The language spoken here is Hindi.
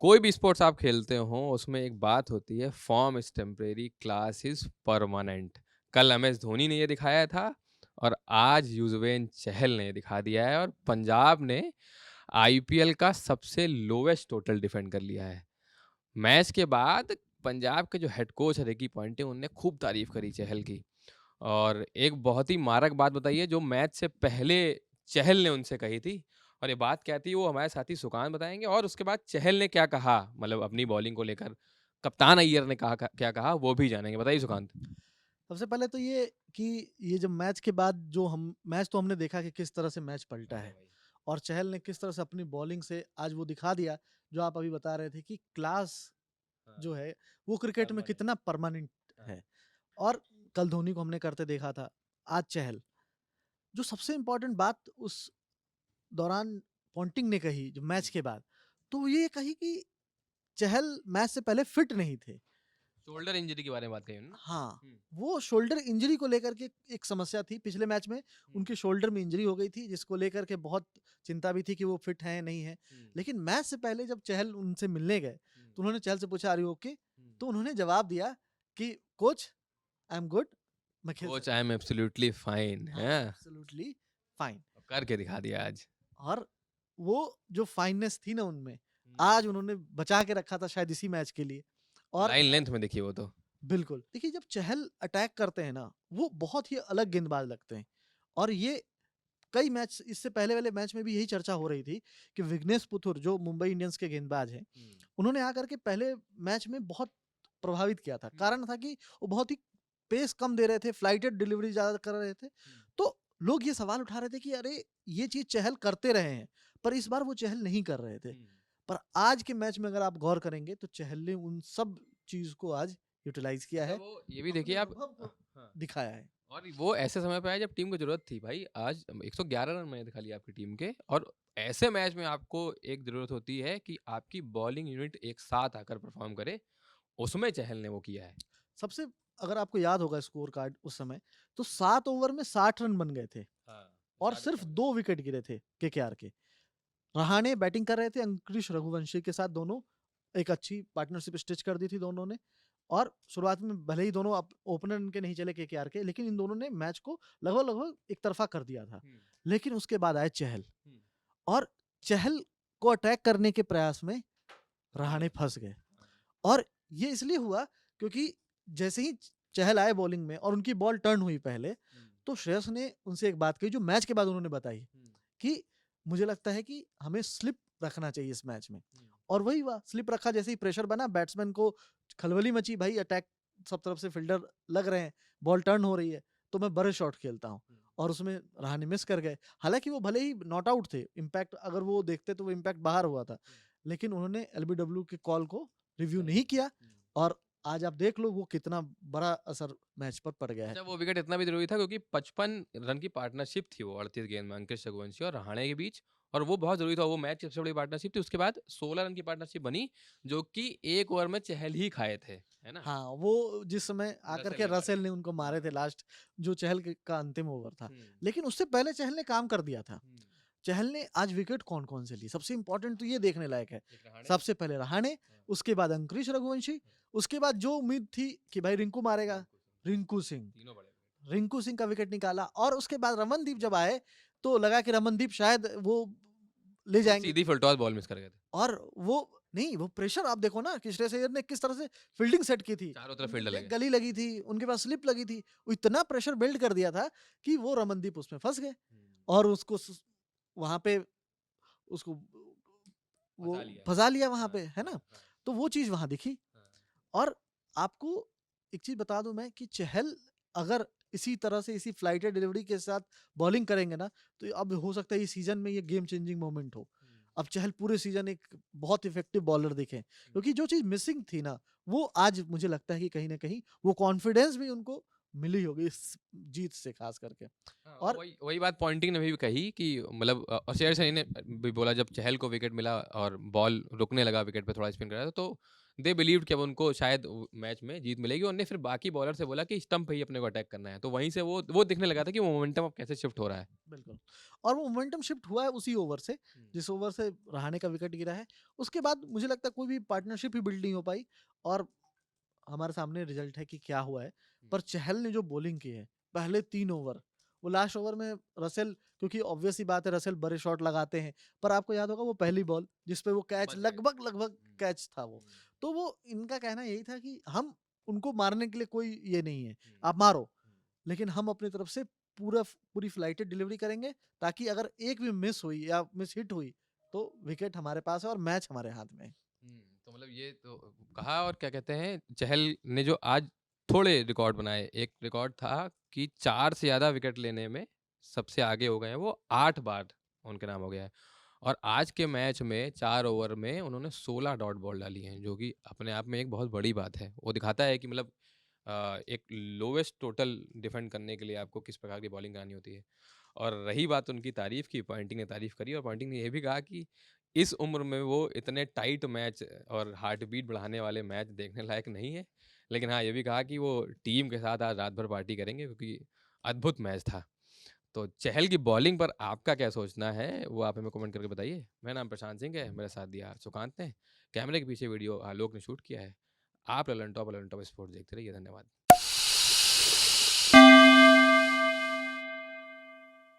कोई भी स्पोर्ट्स आप खेलते हो उसमें एक बात होती है, form is temporary class is permanent. कल एमएस धोनी ने ये दिखाया था और आज युजवेंद्र चहल ने ये दिखा दिया है और पंजाब ने आईपीएल का सबसे लोवेस्ट टोटल डिफेंड कर लिया है। मैच के बाद पंजाब के जो हेड कोच है रिकी पॉन्टिंग, उनने खूब तारीफ करी चहल की। और एक बहुत ही मारक बात बताइए जो मैच से पहले चहल ने उनसे कही थी, और ये बात क्या थी वो हमारे साथी सुकान बताएँगे, और उसके बाद चहल ने क्या कहा मतलब अपनी बॉलिंग को लेकर, कप्तान अय्यर ने कहा क्या कहा वो भी जानेंगे। बताइए सुकांत? सबसे पहले तो ये कि ये जब मैच के बाद जो हम मैच तो हमने देखा कि किस तरह से मैच पलटा हाँ है भाई। और चहल ने किस तरह से अपनी बॉलिंग से आज वो दिखा दिया जो आप अभी बता रहे थे कि क्लास हाँ, जो है वो क्रिकेट में परमानेंट। कितना परमानेंट हाँ। है। और कल धोनी को हमने करते देखा था, आज चहल। जो सबसे इम्पोर्टेंट बात उस दौरान पॉन्टिंग ने कही जो मैच हुँ। के बाद, तो वो ये कही कि चहल मैच से पहले फिट नहीं थे। शोल्डर इंजरी के बारे में बात कही उन्होंने ना? हाँ, हुँ, वो शोल्डर इंजरी को लेकर के एक समस्या थी। पिछले मैच में हुँ, उनके शोल्डर में इंजरी हो गई थी, जिसको लेकर के बहुत चिंता भी थी कि वो फिट हैं, नहीं हैं। हुँ, लेकिन मैच से पहले जब चहल उनसे मिलने गए, हुँ, तो उन्होंने चहल से पूछा, "आर यू ओके?" हुँ। तो उन्होंने जवाब दिया कि, "कोच, आई एम गुड, मैं खेल कोच आई सकता एम एब्सोल्यूटली फाइन हूँ।" आई एम हैं? Absolutely fine. करके दिखा दिया आज। और वो जो फाइननेस थी ना उनमें, हुँ। आज उन्होंने बचा के रखा था शायद इसी मैच के लिए। और लाइन लेंथ में दिखी वो तो। बिल्कुल। देखिए जब चहल अटैक करते हैं ना, वो बहुत ही अलग गेंदबाज लगते हैं। और ये कई मैच इससे पहले वाले मैच में भी यही चर्चा हो रही थी कि विघ्नेश पुथुर जो मुंबई इंडियंस के गेंदबाज हैं, हुँ, उन्होंने आकर के पहले मैच में बहुत प्रभावित किया था। हुँ, कारण था कि वो बहुत ही पेस कम दे रहे थे, फ्लाइटेड डिलीवरी ज़्यादा कर रहे थे। हुँ, तो लोग ये सवाल उठा रहे थे कि अरे! ये चीज़ चहल करते रहे हैं, पर इस बार वो चहल नहीं कर रहे थे। हुँ। पर आज के मैच में अगर आप गौर करेंगे तो चहल ने उन सब चीज़ को आज यूटिलाइज़ किया मतलब है, वो ये भी देखिए अपने आप। अनुभव को हाँ। दिखाया है। और वो ऐसे समय पे आया जब टीम को ज़रूरत थी भाई। आज 111 रन मैंने खाली आपकी टीम के, और ऐसे मैच में आपको एक ज़रूरत होती है कि आपकी बॉलिंग यूनिट एक साथ आकर परफ़ॉर्म करे, उसमें चहल ने वो किया है। सबसे अगर आपको याद होगा स्कोर कार्ड उस समय, तो 7 ओवर में 60 रन बन गए थे हाँ, और स्टार्ट सिर्फ अच्छा 2 विकेट गिरे थे केकेआर के। रहाणे बैटिंग कर रहे थे, अंकुरिश रघुवंशी के साथ दोनों एक अच्छी पार्टनरशिप स्टिच कर दी थी दोनों ने। और शुरुआत में भले ही दोनों ओपनर इनके नहीं चले केकेआर के, लेकिन इन दोनों ने मैच को लगभग-लगभग एक तरफ़ा कर दिया था। हुँ, लेकिन उसके बाद आए चहल हुँ। और चहल को अटैक करने के प्रयास में रहाणे रहाणे फँस गए। हाँ। और ये इसलिए हुआ क्योंकि जैसे ही चहल आए बॉलिंग में और उनकी बॉल टर्न हुई पहले, हुँ, तो श्रेयस ने उनसे एक बात कही जो मैच के बाद उन्होंने बताई हुँ, कि मुझे लगता है कि हमें स्लिप रखना चाहिए इस मैच में। हुँ, और वही हुआ, स्लिप रखा, जैसे ही प्रेशर बना बैट्समैन को खलबली मची, भाई अटैक सब तरफ से फील्डर लग रहे हैं, बॉल टर्न हो रही है, तो मैं बड़े शॉट खेलता हूँ। हुँ, और उसमें रहाणे मिस कर गए। हालाँकि वो भले ही नॉट आउट थे, इम्पैक्ट अगर वो देखते तो वो इम्पैक्ट बाहर हुआ था। हुँ। लेकिन उन्होंने एलबीडब्ल्यू के कॉल को रिव्यू सही नहीं है। किया हुँ। और आज आप देख लो वो कितना बड़ा असर मैच पर पड़ गया है। अच्छा, वो विकेट इतना भी ज़रूरी था क्योंकि 55 रन की पार्टनरशिप थी वो 38 गेंद में अंकित रघुवंशी और रहाणे के बीच, और वो बहुत ज़रूरी था। वो मैच की सबसे बड़ी पार्टनरशिप थी। उसके बाद 16 रन की पार्टनरशिप बनी, जो कि 1 ओवर में चहल ही खाए थे, है ना? हाँ, वो जिस समय आकर रसेल के ने मारे रसेल थे। ने उनको मारे थे हाँ। लास्ट, जो चहल के का अंतिम ओवर था। हुँ, लेकिन उससे पहले चहल ने काम कर दिया था। हुँ। चहल ने आज विकेट कौन-कौन से ली? सबसे इम्पोर्टेंट तो ये देखने लायक है। एक रहाणे। सबसे पहले रहाणे, हाँ, उसके बाद अंकुरिश रघुवंशी, हाँ। उसके बाद जो उम्मीद थी कि भाई रिंकू मारेगा, रिंकू सिंह। रिंकू सिंह। तीनों बड़े विकेट। रिंकू सिंह का विकेट निकाला और उसके बाद रमनदीप हुँ। जब आए, तो लगा कि रमनदीप शायद वो ले वो जाएँगे। सीधी फुल टॉस बॉल मिस कर गए थे। और वो नहीं, वो प्रेशर आप देखो ना कि श्रेयस अय्यर ने किस तरह से फील्डिंग सेट की थी। चारों तरफ उनके फील्डर लेग लगे। गली लगी थी, उनके पास स्लिप लगी थी। वो इतना प्रेशर बिल्ड कर दिया था कि वो रमनदीप उसमें फँस गए हुँ। और उसको वहाँ पे उसको वो फँसा लिया। फँसा लिया वहाँ हाँ, पे, है हाँ, ना? हाँ, तो वो चीज़ वहाँ दिखी। हाँ। और आपको एक चीज़ बता दूँ मैं कि चहल अगर इसी तरह से इसी फ्लाइटेड डिलीवरी के साथ बॉलिंग करेंगे ना, तो अब हो सकता है इस सीज़न में ये गेम चेंजिंग मोमेंट हो। हुँ, अब चहल पूरे सीज़न एक बहुत इफ़ेक्टिव बॉलर दिखें, हुँ। क्योंकि जो चीज़ मिसिंग थी ना, वो आज मुझे लगता है कि कहीं न कहीं वो कॉन्फिडेंस भी उनको मिली होगी इस जीत से ख़ास करके। हाँ, और और वही वही बात पॉन्टिंग ने भी कही कि मतलब और शेर शाही ने भी बोला जब चहल को विकेट मिला और बॉल रुकने लगा विकेट पे, थोड़ा स्पिन कर रहा था, तो दे बिलीव्ड कि अब उनको शायद मैच में जीत मिलेगी। उन्होंने फिर बाकी बॉलर से बोला कि स्टंप पे ही अपने को अटैक करना है। तो वहीं से वो दिखने लगा था कि वो मोमेंटम अब कैसे शिफ्ट हो रहा है। बिल्कुल। और वो मोमेंटम शिफ्ट हुआ है उसी ओवर से, हुँ, जिस ओवर से रहाणे का विकेट गिरा है। उसके बाद मुझे लगता है कोई भी पार्टनरशिप ही बिल्ड नहीं हो पाई, और हमारे सामने रिजल्ट है कि क्या हुआ है। हुँ, पर चहल ने जो बॉलिंग की है, पहले 3 ओवर, वो लास्ट ओवर में रसेल, क्योंकि ऑब्वियस सी बात है रसेल बड़े शॉट लगाते हैं, पर आपको याद होगा वो पहली बॉल जिस पे वो कैच बच गए। लगभग हुँ, कैच था वो। हुँ, तो वो इनका कहना यही था कि हम उनको मारने के लिए कोई ये नहीं है, हुँ, आप मारो, हुँ, लेकिन हम अपनी तरफ से पूरी फ्लाइटेड डिलीवरी करेंगे, ताकि अगर एक भी मिस हुई या मिस हिट हुई, तो विकेट हमारे पास है और मैच हमारे हाथ में है। हुँ। तो मतलब ये तो कहा और क्या कहते हैं, चहल ने जो आज थोड़े रिकॉर्ड बनाए। एक रिकॉर्ड था कि 4 से ज़्यादा विकेट लेने में सबसे आगे हो गए हैं वो, 8 बार उनके नाम हो गया है। और आज के मैच में 4 ओवर में उन्होंने 16 डॉट बॉल डाली हैं, जो कि अपने आप में एक बहुत बड़ी बात है। वो दिखाता है कि मतलब एक लोएस्ट टोटल डिफेंड करने के लिए आपको किस प्रकार की बॉलिंग करानी होती है। और रही बात उनकी तारीफ़ की, पॉन्टिंग ने तारीफ़ करी और पॉन्टिंग ने ये भी कहा कि इस उम्र में वो इतने टाइट मैच और हार्ट बीट बढ़ाने वाले मैच देखने लायक नहीं है। लेकिन हाँ, ये भी कहा कि वो टीम के साथ आज रात भर पार्टी करेंगे, क्योंकि अद्भुत मैच था। तो चहल की बॉलिंग पर आपका क्या सोचना है, वो आप हमें कमेंट करके बताइए। मेरा नाम प्रशांत सिंह है, मेरे साथ दिया सुकांत ने। कैमरे के पीछे वीडियो आलोक ने शूट किया है। आप ललन टॉप स्पोर्ट्स देखते रहिए। धन्यवाद।